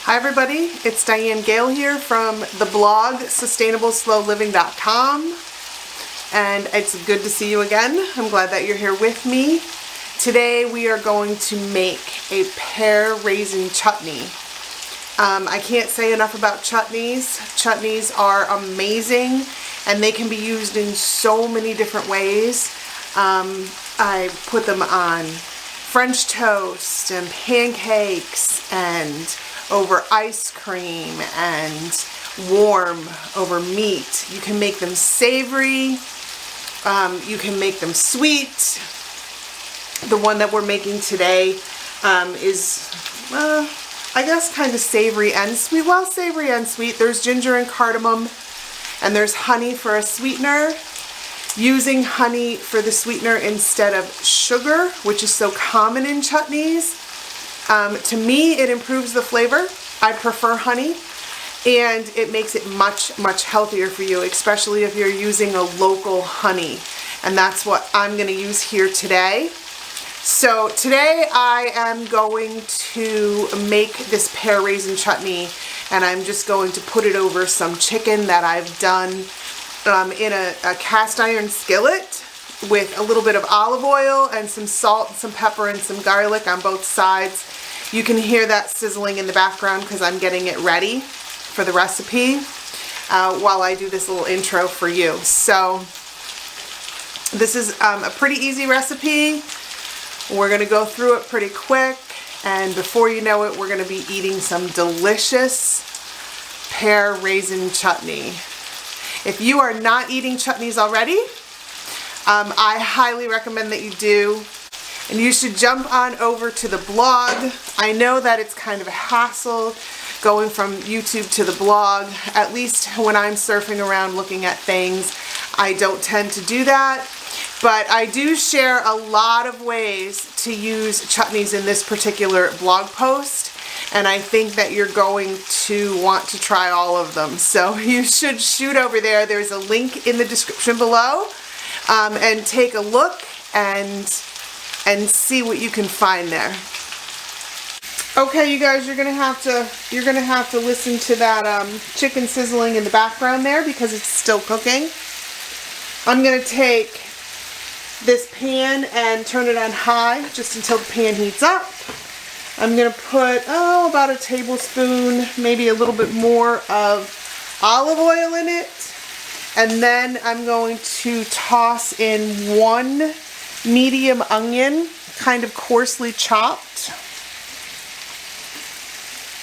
Hi everybody, it's Diane Gale here from the blog sustainableslowliving.com, and it's good to see you again. I'm glad that you're here with me. Today we are going to make a pear raisin chutney. I can't say enough about chutneys. Chutneys are amazing and they can be used in so many different ways. I put them on French toast and pancakes and over ice cream and warm over meat. You can make them savory, you can make them sweet. The one that we're making today is, I guess, kind of savory and sweet. Well, savory and sweet. There's ginger and cardamom, and there's honey for a sweetener. Using honey for the sweetener instead of sugar, which is so common in chutneys. To me, it improves the flavor. I prefer honey, and it makes it much, much healthier for you, especially if you're using a local honey. And that's what I'm going to use here today. So today I am going to make this pear raisin chutney, and I'm just going to put it over some chicken that I've done in a cast iron skillet with a little bit of olive oil and some salt, some pepper, and some garlic on both sides. You can hear that sizzling in the background because I'm getting it ready for the recipe while I do this little intro for you. So this is a pretty easy recipe. We're going to go through it pretty quick, and before you know it, we're going to be eating some delicious pear raisin chutney. If you are not eating chutneys already, I highly recommend that you do. And you should jump on over to the blog. I know that it's kind of a hassle going from YouTube to the blog. At least when I'm surfing around looking at things, I don't tend to do that. But I do share a lot of ways to use chutneys in this particular blog post. And I think that you're going to want to try all of them. So you should shoot over there. There's a link in the description below. And take a look and see what you can find there. Okay, you guys, you're gonna have to listen to that chicken sizzling in the background there because it's still cooking. I'm gonna take this pan and turn it on high just until the pan heats up. I'm gonna put about a tablespoon, maybe a little bit more of olive oil in it, and then I'm going to toss in one medium onion, kind of coarsely chopped.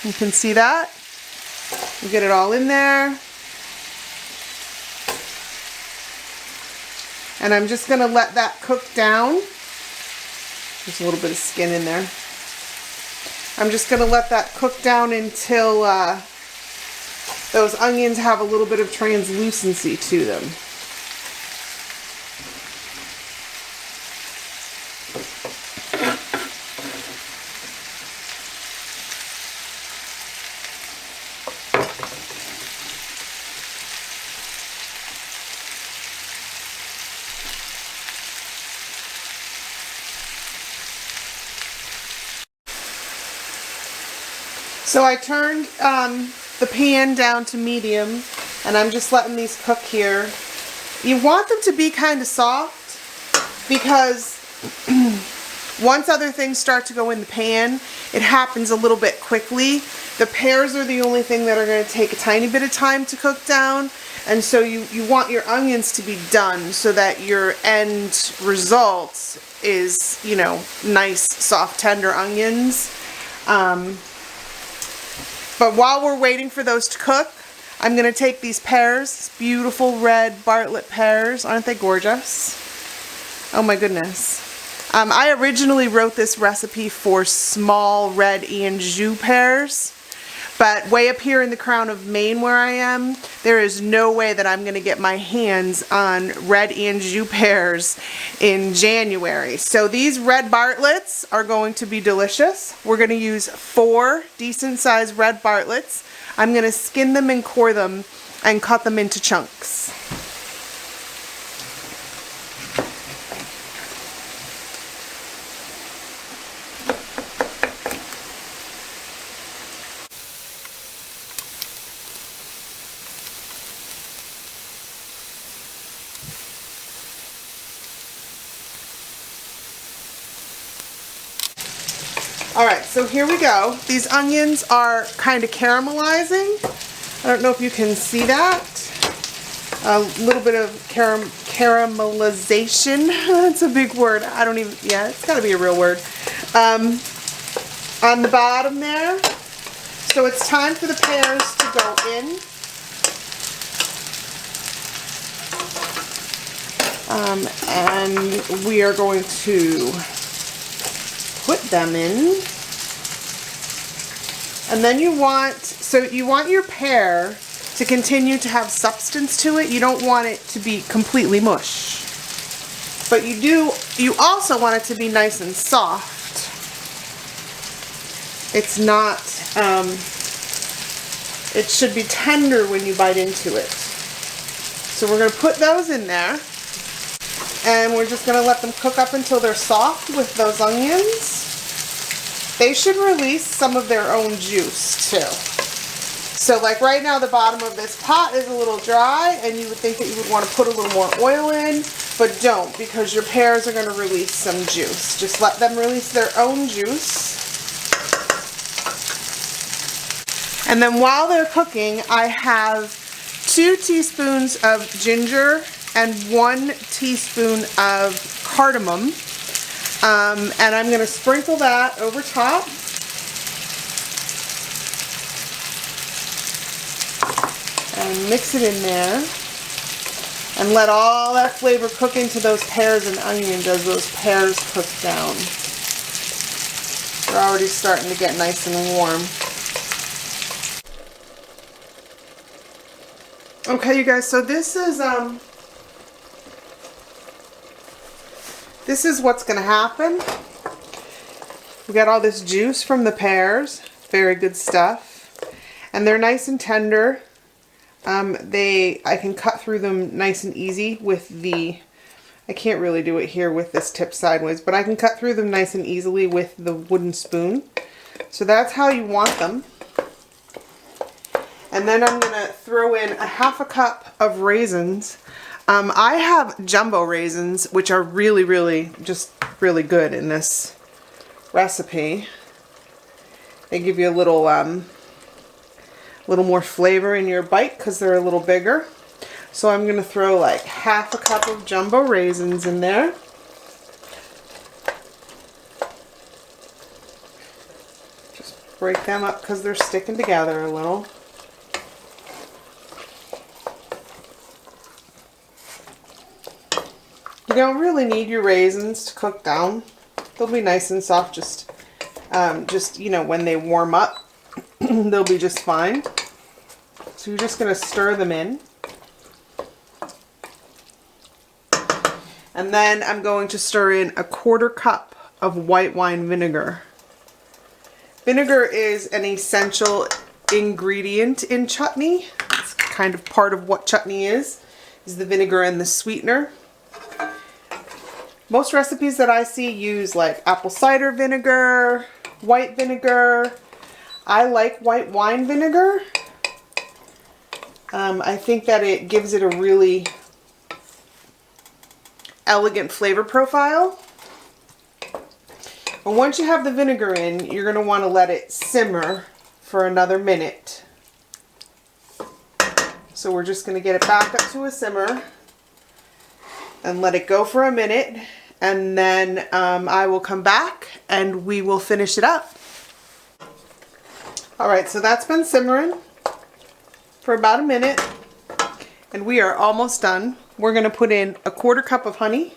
You can see that. You get it all in there. And I'm just going to let that cook down. There's a little bit of skin in there. I'm just going to let that cook down until those onions have a little bit of translucency to them. So I turned the pan down to medium, and I'm just letting these cook here. You want them to be kind of soft because once other things start to go in the pan, it happens a little bit quickly. The pears are the only thing that are going to take a tiny bit of time to cook down, and so you want your onions to be done so that your end result is, you know, nice, soft, tender onions. But while we're waiting for those to cook, I'm going to take these pears, beautiful red Bartlett pears. Aren't they gorgeous? Oh my goodness. I originally wrote this recipe for small red Anjou pears, but way up here in the crown of Maine where I am, there is no way that I'm going to get my hands on red Anjou pears in January. So these red Bartletts are going to be delicious. We're going to use 4 decent sized red Bartletts. I'm going to skin them and core them and cut them into chunks. All right, so here we go. These onions are kind of caramelizing. I don't know if you can see that. A little bit of caramelization. That's a big word. I don't even, yeah, it's got to be a real word. On the bottom there. So it's time for the pears to go in. And we are going to put them in. And then you want your pear to continue to have substance to it. You don't want it to be completely mush. But you also want it to be nice and soft. It's not, it should be tender when you bite into it. So we're going to put those in there. And we're just going to let them cook up until they're soft with those onions. They should release some of their own juice too. So like right now the bottom of this pot is a little dry and you would think that you would want to put a little more oil in, but don't, because your pears are going to release some juice. Just let them release their own juice. And then while they're cooking, I have 2 teaspoons of ginger and 1 teaspoon of cardamom. And I'm going to sprinkle that over top. And mix it in there. And let all that flavor cook into those pears and onions as those pears cook down. They're already starting to get nice and warm. Okay, you guys, so this is what's going to happen. We got all this juice from the pears. Very good stuff. And they're nice and tender. I can cut through them nice and easy with I can't really do it here with this tip sideways, but I can cut through them nice and easily with the wooden spoon. So that's how you want them. And then I'm going to throw in a ½ cup of raisins. I have jumbo raisins, which are really, really good in this recipe. They give you a little more flavor in your bite because they're a little bigger. So I'm going to throw like ½ cup of jumbo raisins in there. Just break them up because they're sticking together a little. You don't really need your raisins to cook down. They'll be nice and soft just you know, when they warm up. They'll be just fine. So you're just going to stir them in. And then I'm going to stir in a ¼ cup of white wine vinegar. Vinegar is an essential ingredient in chutney. It's kind of part of what chutney is the vinegar and the sweetener. Most recipes that I see use like apple cider vinegar, white vinegar. I like white wine vinegar. I think that it gives it a really elegant flavor profile. And once you have the vinegar in, you're going to want to let it simmer for another minute. So we're just going to get it back up to a simmer and let it go for a minute. And then I will come back and we will finish it up. Alright, so that's been simmering for about a minute. And we are almost done. We're going to put in a ¼ cup of honey.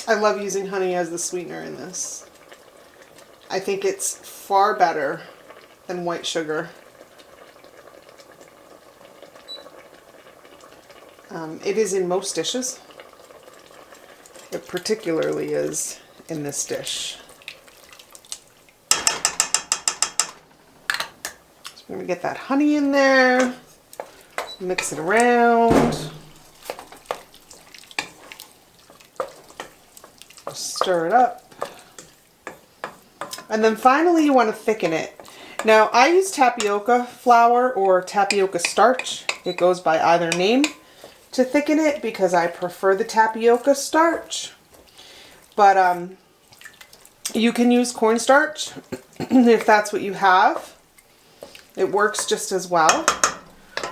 I love using honey as the sweetener in this. I think it's far better than white sugar. It is in most dishes. It particularly is in this dish. So we're going to get that honey in there, mix it around, stir it up. And then finally you want to thicken it. Now I use tapioca flour or tapioca starch. It goes by either name to thicken it because I prefer the tapioca starch. But you can use cornstarch if that's what you have. It works just as well.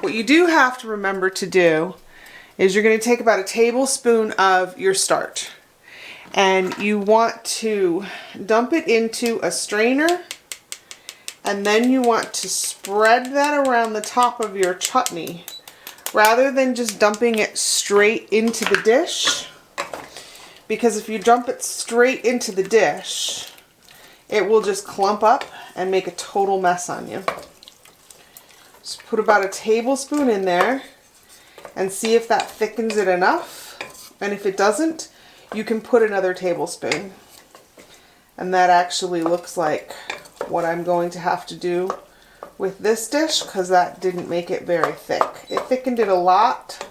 What you do have to remember to do is you're going to take about a tablespoon of your starch and you want to dump it into a strainer, and then you want to spread that around the top of your chutney rather than just dumping it straight into the dish, because if you dump it straight into the dish it will just clump up and make a total mess on you. Just put about a tablespoon in there and see if that thickens it enough, and if it doesn't, you can put another tablespoon. And that actually looks like what I'm going to have to do with this dish, because that didn't make it very thick. It thickened it a lot,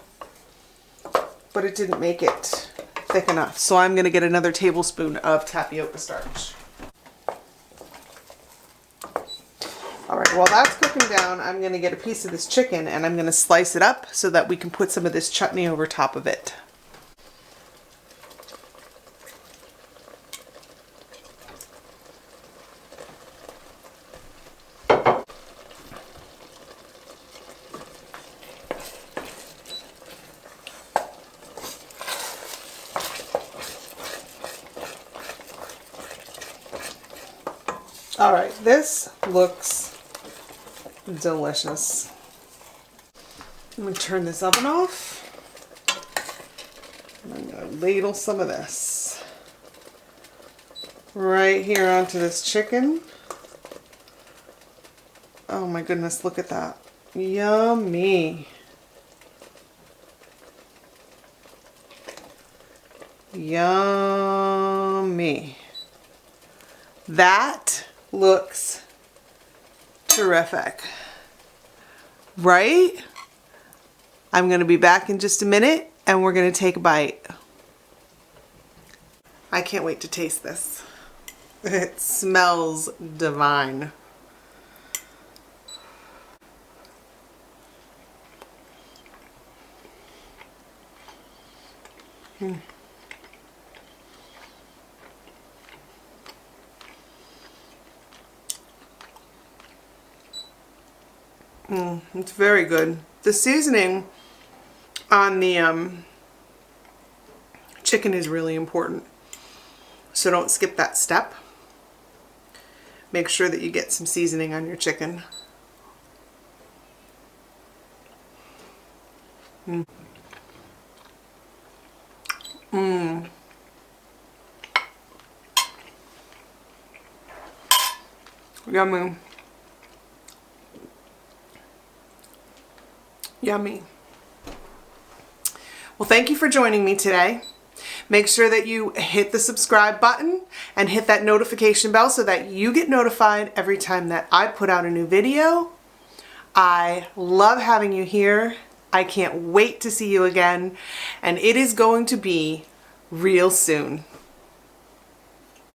but it didn't make it thick enough. So I'm going to get another tablespoon of tapioca starch. Alright, while that's cooking down, I'm going to get a piece of this chicken and I'm going to slice it up so that we can put some of this chutney over top of it. Alright, this looks delicious. I'm going to turn this oven off. And I'm going to ladle some of this right here onto this chicken. Oh my goodness, look at that. Yummy. Yummy. That looks terrific, right? I'm going to be back in just a minute and we're going to take a bite. I can't wait to taste this. It smells divine. It's very good. The seasoning on the chicken is really important, so don't skip that step. Make sure that you get some seasoning on your chicken. Yummy. Yummy. Well, thank you for joining me today. Make sure that you hit the subscribe button and hit that notification bell so that you get notified every time that I put out a new video. I love having you here. I can't wait to see you again, and it is going to be real soon.